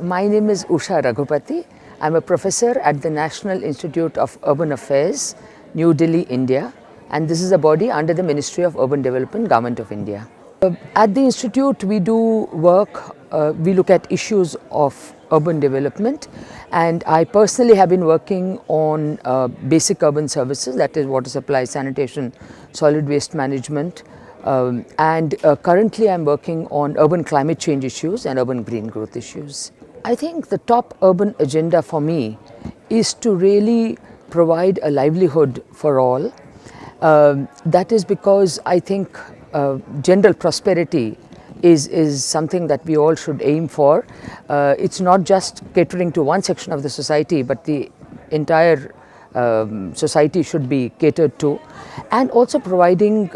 My name is Usha Ragupathi. I'm a professor at the National Institute of Urban Affairs, New Delhi, India, and this is a body under the Ministry of Urban Development, Government of India. At the institute, we do work, we look at issues of urban development, and I personally have been working on basic urban services, that is water supply, sanitation, solid waste management, and currently I'm working on urban climate change issues and urban green growth issues. I think the top urban agenda for me is to really provide a livelihood for all. That is because I think general prosperity is something that we all should aim for. It's not just catering to one section of the society, but the entire society should be catered to, and also providing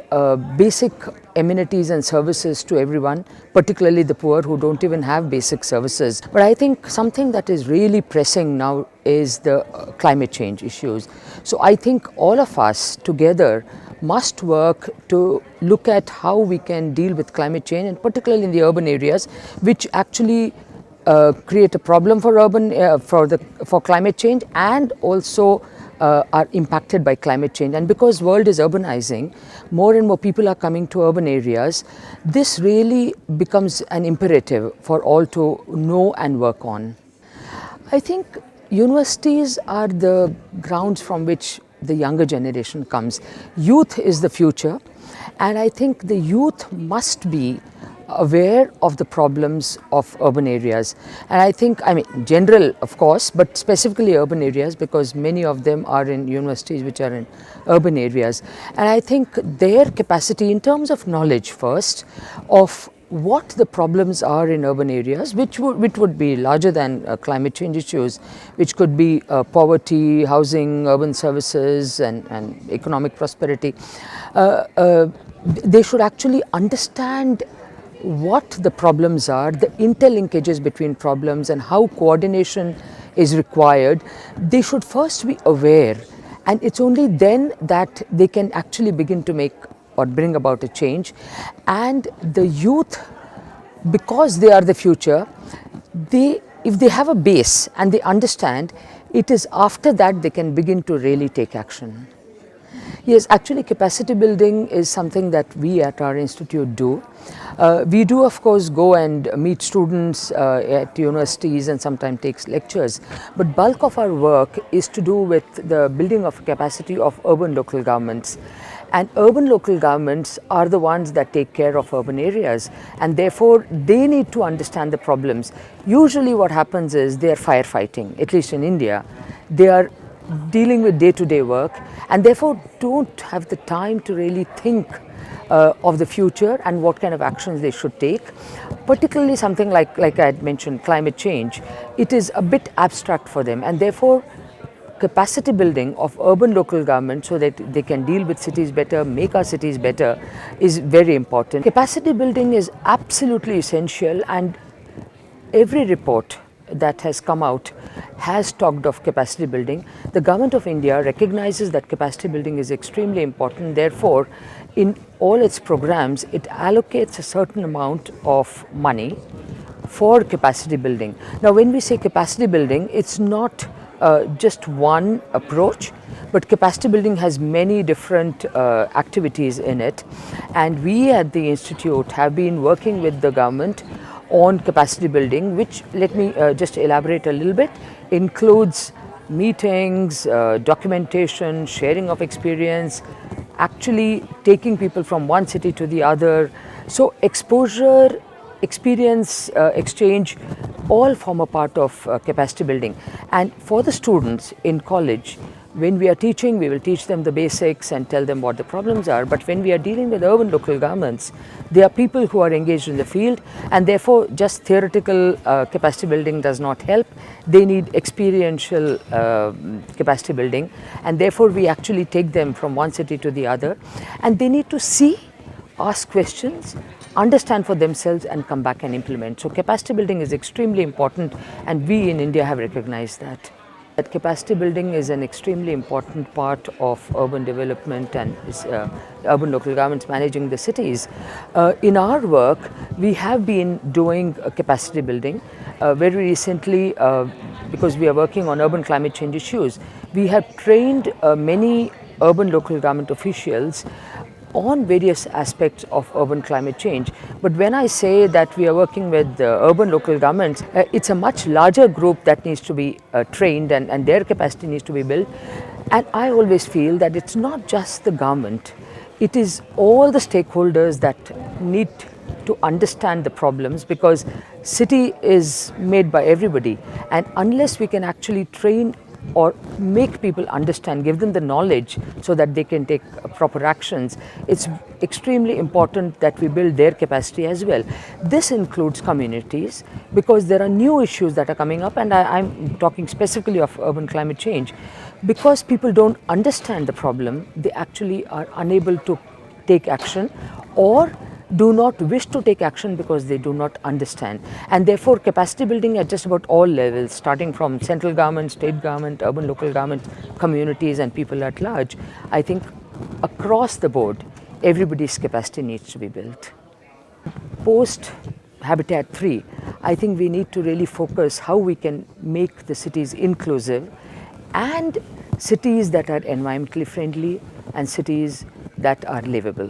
basic amenities and services to everyone, particularly the poor who don't even have basic services. But I think something that is really pressing now is the climate change issues. So I think all of us together must work to look at how we can deal with climate change, and particularly in the urban areas, which actually create a problem for for climate change, and also are impacted by climate change. And because world is urbanizing, more and more people are coming to urban areas. This really becomes an imperative for all to know and work on. I think universities are the grounds from which the younger generation comes. Youth is the future, and I think the youth must be aware of the problems of urban areas. And I think, general of course, but specifically urban areas, because many of them are in universities which are in urban areas. And I think their capacity in terms of knowledge first of what the problems are in urban areas, which would be larger than climate change issues, which could be poverty, housing, urban services, and economic prosperity. They should actually understand what the problems are, the interlinkages between problems, and how coordination is required. They should first be aware, and it's only then that they can actually begin to make or bring about a change. And the youth, because they are the future, if they have a base and they understand, it is after that they can begin to really take action. Yes, actually capacity building is something that we at our institute do. We do of course go and meet students at universities and sometimes takes lectures, but bulk of our work is to do with the building of capacity of urban local governments. And urban local governments are the ones that take care of urban areas, and therefore they need to understand the problems. Usually what happens is they are firefighting, at least in India. They are dealing with day-to-day work, and therefore don't have the time to really think of the future and what kind of actions they should take. Particularly something like I had mentioned, climate change, it is a bit abstract for them, and therefore capacity building of urban local government so that they can deal with cities better, make our cities better, is very important. Capacity building is absolutely essential, and every report that has come out has talked of capacity building. The Government of India recognizes that capacity building is extremely important. Therefore, in all its programs, it allocates a certain amount of money for capacity building. Now, when we say capacity building, it's not just one approach, but capacity building has many different activities in it. And we at the Institute have been working with the government on capacity building, which, let me just elaborate a little bit, includes meetings, documentation, sharing of experience, actually taking people from one city to the other. So exposure, experience exchange, all form a part of capacity building. And for the students in college, when we are teaching, we will teach them the basics and tell them what the problems are. But when we are dealing with urban local governments, they are people who are engaged in the field, and therefore just theoretical capacity building does not help. They need experiential capacity building, and therefore we actually take them from one city to the other, and they need to see, ask questions, understand for themselves, and come back and implement. So capacity building is extremely important, and we in India have recognized that. that capacity building is an extremely important part of urban development and urban local governments managing the cities. In our work, we have been doing capacity building. Very recently, because we are working on urban climate change issues, we have trained many urban local government officials on various aspects of urban climate change. But when I say that we are working with urban local governments, it's a much larger group that needs to be trained, and their capacity needs to be built. And I always feel that it's not just the government, it is all the stakeholders that need to understand the problems, because city is made by everybody, and unless we can actually train or make people understand, give them the knowledge so that they can take proper actions, it's extremely important that we build their capacity as well. This includes communities, because there are new issues that are coming up, and I'm talking specifically of urban climate change. Because people don't understand the problem, they actually are unable to take action, or do not wish to take action because they do not understand. And therefore, capacity building at just about all levels, starting from central government, state government, urban local government, communities and people at large, I think across the board, everybody's capacity needs to be built. Post Habitat 3, I think we need to really focus how we can make the cities inclusive, and cities that are environmentally friendly, and cities that are livable.